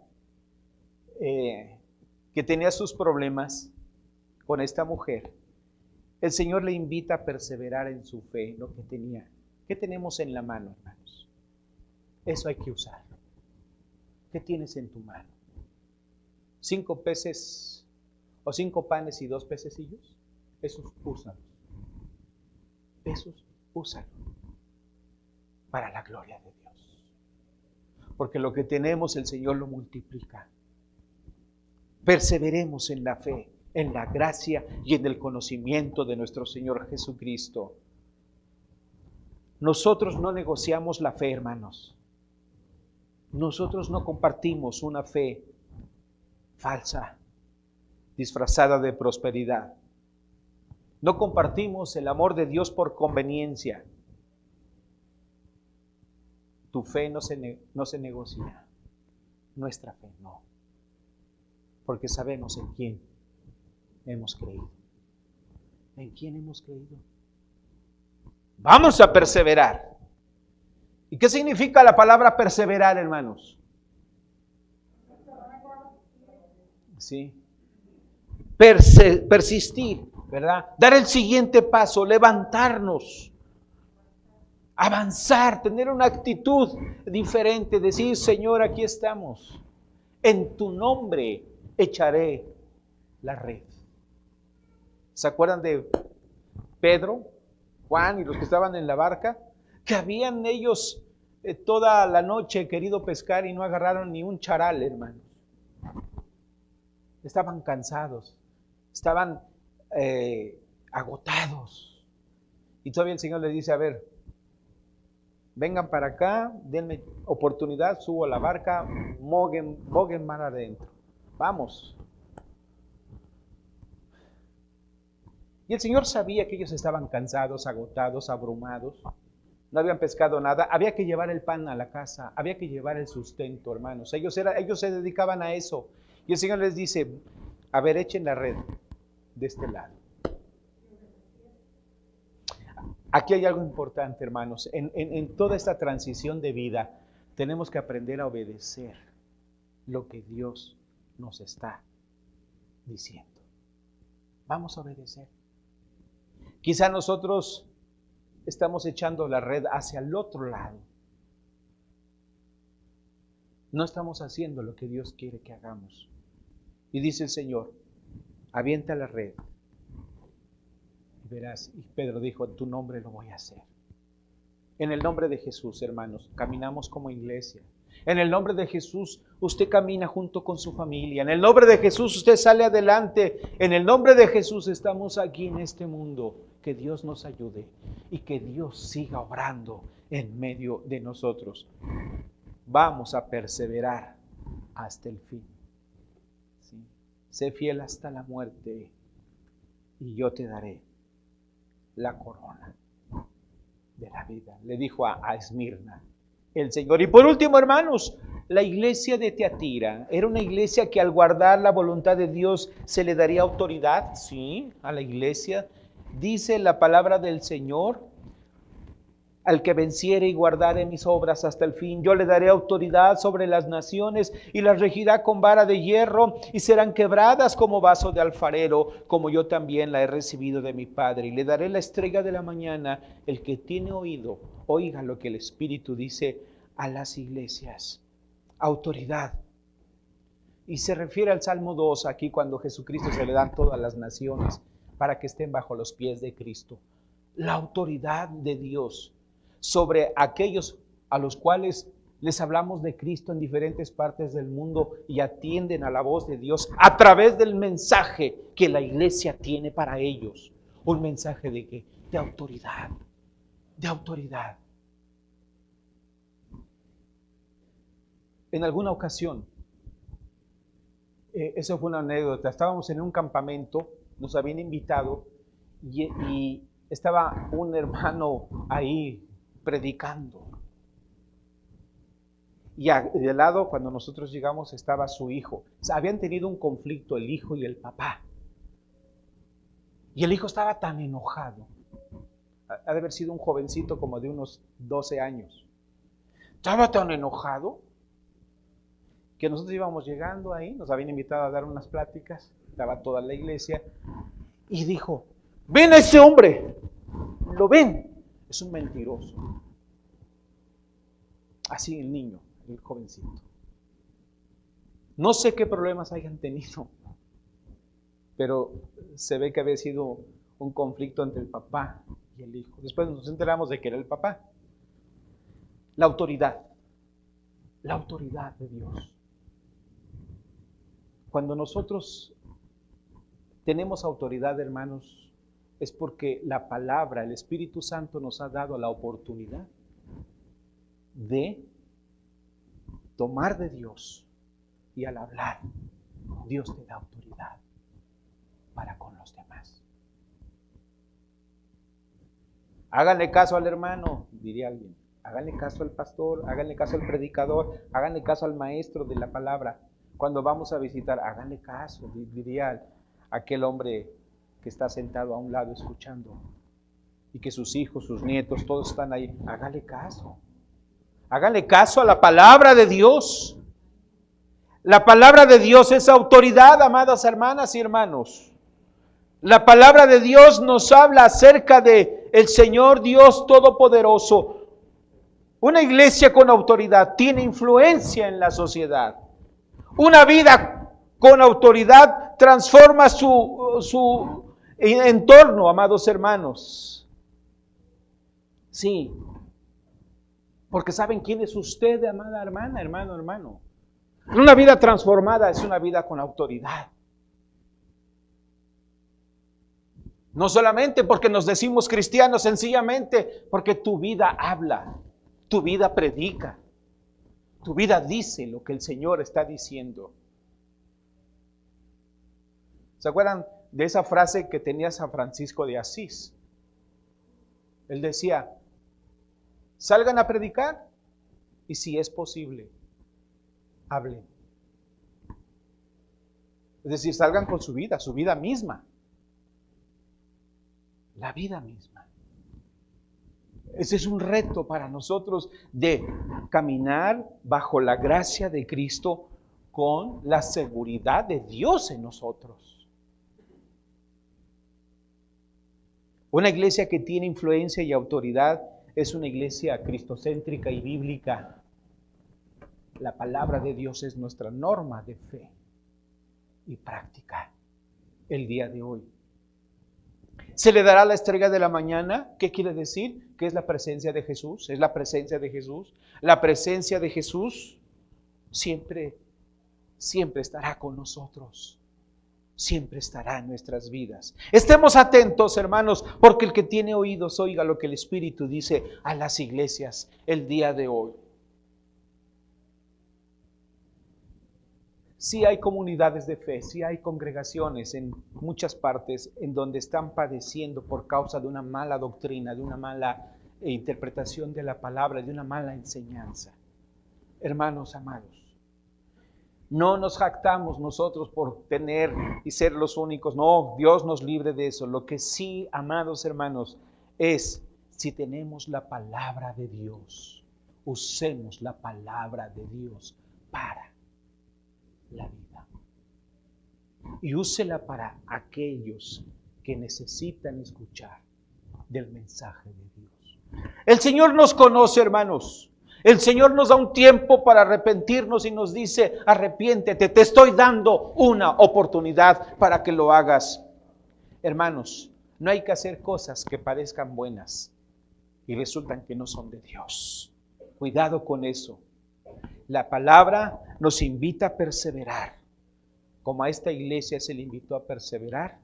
que tenía sus problemas con esta mujer, el Señor le invita a perseverar en su fe, lo que tenía. ¿Qué tenemos en la mano, hermanos? Eso hay que usarlo. ¿Qué tienes en tu mano? 5 peces o 5 panes y 2 pececillos, esos úsalos. Esos úsalos para la gloria de Dios. Porque lo que tenemos el Señor lo multiplica. Perseveremos en la fe, en la gracia y en el conocimiento de nuestro Señor Jesucristo. Nosotros no negociamos la fe, hermanos. Nosotros no compartimos una fe falsa, disfrazada de prosperidad. No compartimos el amor de Dios por conveniencia. Tu fe no se negocia. Nuestra fe no. Porque sabemos en quién hemos creído. ¿En quién hemos creído? Vamos a perseverar. ¿Y qué significa la palabra perseverar, hermanos? Sí. Persistir, ¿verdad? Dar el siguiente paso, levantarnos. avanzar, tener una actitud diferente, decir, Señor, aquí estamos, en tu nombre echaré la red. ¿Se acuerdan de Pedro, Juan y los que estaban en la barca? Que habían ellos toda la noche querido pescar y no agarraron ni un charal, hermanos. Estaban cansados, estaban agotados. Y todavía el Señor les dice, a ver, vengan para acá, denme oportunidad, subo a la barca, moguen mar adentro. Vamos. Y el Señor sabía que ellos estaban cansados, agotados, abrumados. No habían pescado nada. Había que llevar el pan a la casa. Había que llevar el sustento, hermanos. Ellos se dedicaban a eso. Y el Señor les dice, a ver, echen la red de este lado. Aquí hay algo importante, hermanos. En toda esta transición de vida, tenemos que aprender a obedecer lo que Dios nos está diciendo. Vamos a obedecer. Quizá nosotros estamos echando la red hacia el otro lado. No estamos haciendo lo que Dios quiere que hagamos. Y dice el Señor, avienta la red. Y verás, y Pedro dijo, en tu nombre lo voy a hacer. En el nombre de Jesús, hermanos, caminamos como iglesia. En el nombre de Jesús, usted camina junto con su familia. En el nombre de Jesús, usted sale adelante. En el nombre de Jesús, estamos aquí en este mundo. Que Dios nos ayude y que Dios siga obrando en medio de nosotros. Vamos a perseverar hasta el fin. ¿Sí? Sé fiel hasta la muerte y yo te daré la corona de la vida. Le dijo a Esmirna el Señor. Y por último, hermanos, la iglesia de Tiatira era una iglesia que al guardar la voluntad de Dios se le daría autoridad, sí, a la iglesia. Dice la palabra del Señor, al que venciere y guardare mis obras hasta el fin, yo le daré autoridad sobre las naciones y las regirá con vara de hierro y serán quebradas como vaso de alfarero, como yo también la he recibido de mi Padre. Y le daré la estrella de la mañana. El que tiene oído, oiga lo que el Espíritu dice a las iglesias. Autoridad. Y se refiere al Salmo 2, aquí cuando Jesucristo se le dan todas las naciones para que estén bajo los pies de Cristo. La autoridad de Dios sobre aquellos a los cuales les hablamos de Cristo en diferentes partes del mundo y atienden a la voz de Dios a través del mensaje que la iglesia tiene para ellos. Un mensaje de ¿qué? De autoridad. De autoridad. En alguna ocasión, eso fue una anécdota, estábamos en un campamento, nos habían invitado y estaba un hermano ahí predicando. Y de lado, cuando nosotros llegamos, estaba su hijo. O sea, habían tenido un conflicto el hijo y el papá. Y el hijo estaba tan enojado. Ha de haber sido un jovencito como de unos 12 años. Estaba tan enojado que nosotros íbamos llegando ahí, nos habían invitado a dar unas pláticas, estaba toda la iglesia, y dijo, ven a ese hombre, ¿lo ven? Es un mentiroso. Así el niño, el jovencito. No sé qué problemas hayan tenido, pero se ve que había sido un conflicto entre el papá y el hijo. Después nos enteramos de que era el papá. La autoridad de Dios. Cuando nosotros tenemos autoridad, hermanos, es porque la palabra, el Espíritu Santo nos ha dado la oportunidad de tomar de Dios y al hablar, Dios te da autoridad para con los demás. Háganle caso al hermano, diría alguien. Háganle caso al pastor, háganle caso al predicador, háganle caso al maestro de la palabra. Cuando vamos a visitar, háganle caso, diría aquel hombre que está sentado a un lado escuchando y que sus hijos, sus nietos, todos están ahí. Háganle caso. Háganle caso a la palabra de Dios. La palabra de Dios es autoridad, amadas hermanas y hermanos. La palabra de Dios nos habla acerca de el Señor Dios Todopoderoso, Una iglesia con autoridad tiene influencia en la sociedad. Una vida con autoridad transforma su entorno, amados hermanos. Sí, porque ¿saben quién es usted, amada hermana, hermano? Una vida transformada es una vida con autoridad. No solamente porque nos decimos cristianos, sencillamente porque tu vida habla, tu vida predica, tu vida dice lo que el Señor está diciendo. ¿Se acuerdan de esa frase que tenía San Francisco de Asís? Él decía, salgan a predicar y si es posible, hablen. Es decir, salgan con su vida misma. La vida misma. Ese es un reto para nosotros de caminar bajo la gracia de Cristo con la seguridad de Dios en nosotros. Una iglesia que tiene influencia y autoridad es una iglesia cristocéntrica y bíblica. La palabra de Dios es nuestra norma de fe y práctica el día de hoy. Se le dará la estrella de la mañana. ¿Qué quiere decir? Que es la presencia de Jesús. Es la presencia de Jesús. La presencia de Jesús siempre estará con nosotros. Siempre estará en nuestras vidas. Estemos atentos, hermanos, porque el que tiene oídos oiga lo que el Espíritu dice a las iglesias el día de hoy. Sí hay comunidades de fe, sí hay congregaciones en muchas partes en donde están padeciendo por causa de una mala doctrina, de una mala interpretación de la palabra, de una mala enseñanza. Hermanos amados, no nos jactamos nosotros por tener y ser los únicos. No, Dios nos libre de eso. Lo que sí, amados hermanos, es si tenemos la palabra de Dios, usemos la palabra de Dios para la vida. Y úsela para aquellos que necesitan escuchar del mensaje de Dios. El Señor nos conoce, hermanos. El Señor nos da un tiempo para arrepentirnos y nos dice, arrepiéntete, te estoy dando una oportunidad para que lo hagas. Hermanos, no hay que hacer cosas que parezcan buenas y resultan que no son de Dios. Cuidado con eso. La palabra nos invita a perseverar, como a esta iglesia se le invitó a perseverar,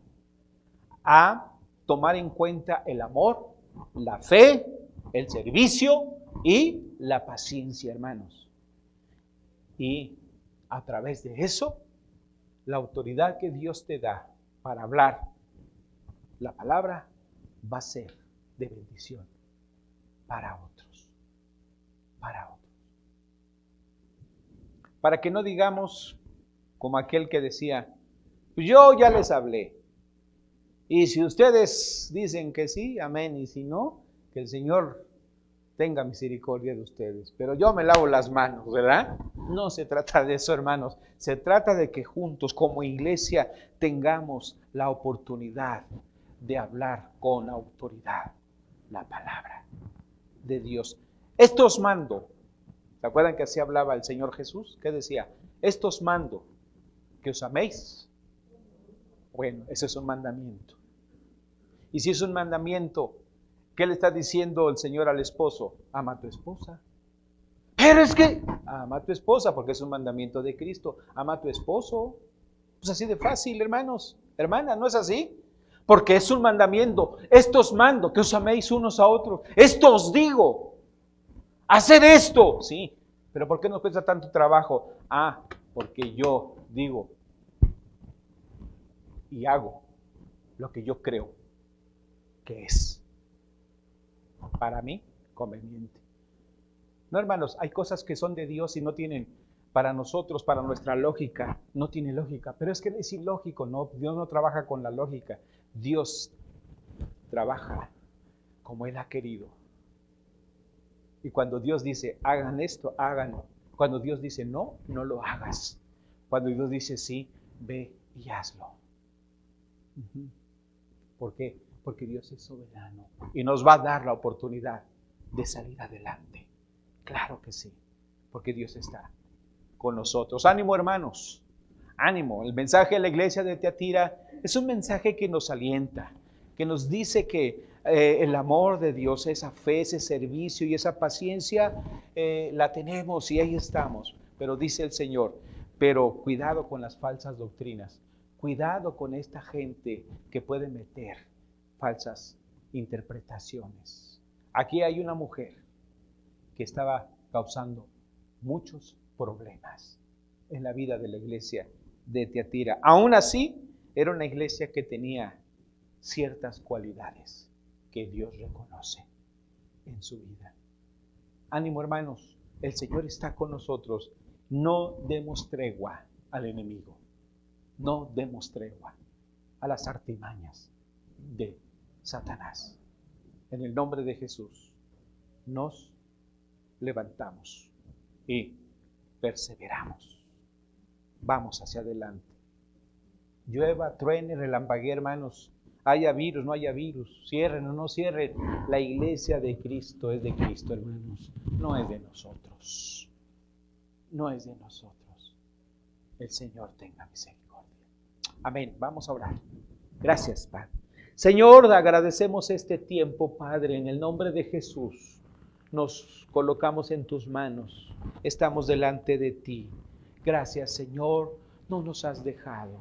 a tomar en cuenta el amor, la fe, el servicio y la paciencia, hermanos. Y a través de eso, la autoridad que Dios te da para hablar la palabra va a ser de bendición para otros, para que no digamos como aquel que decía, pues yo ya les hablé, y si ustedes dicen que sí, amén, y si no, que el Señor tenga misericordia de ustedes, pero yo me lavo las manos, ¿verdad? No se trata de eso, hermanos, se trata de que juntos como iglesia tengamos la oportunidad de hablar con autoridad la palabra de Dios. Esto os mando. ¿Se acuerdan que así hablaba el Señor Jesús? ¿Qué decía? Esto os mando, que os améis. Bueno, ese es un mandamiento. Y si es un mandamiento, ¿qué le está diciendo el Señor al esposo? Ama a tu esposa. Pero es que, ama a tu esposa, porque es un mandamiento de Cristo. Ama a tu esposo. Pues así de fácil, hermanos. Hermana, ¿no es así? Porque es un mandamiento. Esto os mando, que os améis unos a otros. Esto os digo. Hacer esto, sí, pero ¿por qué nos cuesta tanto trabajo? Porque yo digo y hago lo que yo creo que es para mí conveniente. No, hermanos, hay cosas que son de Dios y no tienen, para nosotros, para nuestra lógica, no tiene lógica, pero es que es ilógico, no, Dios no trabaja con la lógica, Dios trabaja como Él ha querido. Y cuando Dios dice, hagan esto, háganlo. Cuando Dios dice, no, no lo hagas. Cuando Dios dice, sí, ve y hazlo. ¿Por qué? Porque Dios es soberano y nos va a dar la oportunidad de salir adelante. Claro que sí, porque Dios está con nosotros. Ánimo, hermanos, ánimo. El mensaje de la iglesia de Tiatira es un mensaje que nos alienta, que nos dice que el amor de Dios, esa fe, ese servicio y esa paciencia la tenemos y ahí estamos. Pero dice el Señor, pero cuidado con las falsas doctrinas, cuidado con esta gente que puede meter falsas interpretaciones. Aquí hay una mujer que estaba causando muchos problemas en la vida de la iglesia de Tiatira. Aún así, era una iglesia que tenía ciertas cualidades que Dios reconoce en su vida. Ánimo, hermanos, el Señor está con nosotros. No demos tregua al enemigo. No demos tregua a las artimañas de Satanás. En el nombre de Jesús, nos levantamos y perseveramos. Vamos hacia adelante. Llueva, truene, relampaguee, hermanos. Haya virus, no haya virus. Cierren o no cierren. La iglesia de Cristo es de Cristo, hermanos. No es de nosotros. No es de nosotros. El Señor tenga misericordia. Amén. Vamos a orar. Gracias, Padre. Señor, agradecemos este tiempo, Padre, en el nombre de Jesús. Nos colocamos en tus manos, estamos delante de ti. Gracias, Señor, no nos has dejado.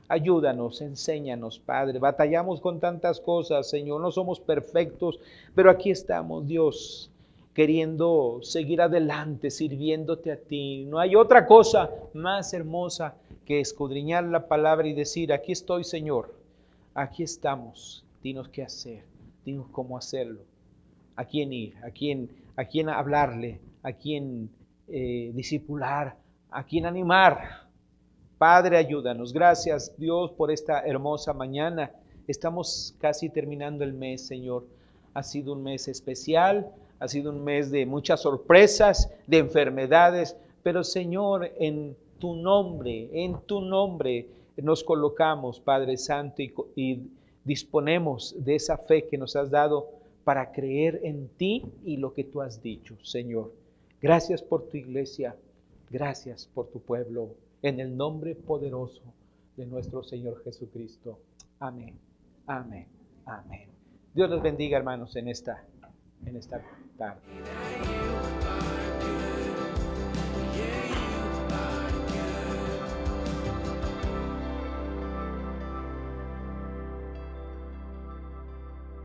Ayúdanos, enséñanos, Padre. Batallamos con tantas cosas, Señor, no somos perfectos, pero aquí estamos, Dios, queriendo seguir adelante, sirviéndote a ti. No hay otra cosa más hermosa que escudriñar la palabra y decir, aquí estoy, Señor, aquí estamos, dinos qué hacer, dinos cómo hacerlo. A quién ir, a quién hablarle, a quién discipular, a quién animar. Padre, ayúdanos. Gracias, Dios, por esta hermosa mañana. Estamos casi terminando el mes, Señor. Ha sido un mes especial, ha sido un mes de muchas sorpresas, de enfermedades, pero Señor, en tu nombre nos colocamos, Padre Santo, y disponemos de esa fe que nos has dado para creer en ti y lo que tú has dicho, Señor. Gracias por tu iglesia, gracias por tu pueblo, en el nombre poderoso de nuestro Señor Jesucristo. Amén, amén, amén. Dios los bendiga, hermanos, en esta tarde.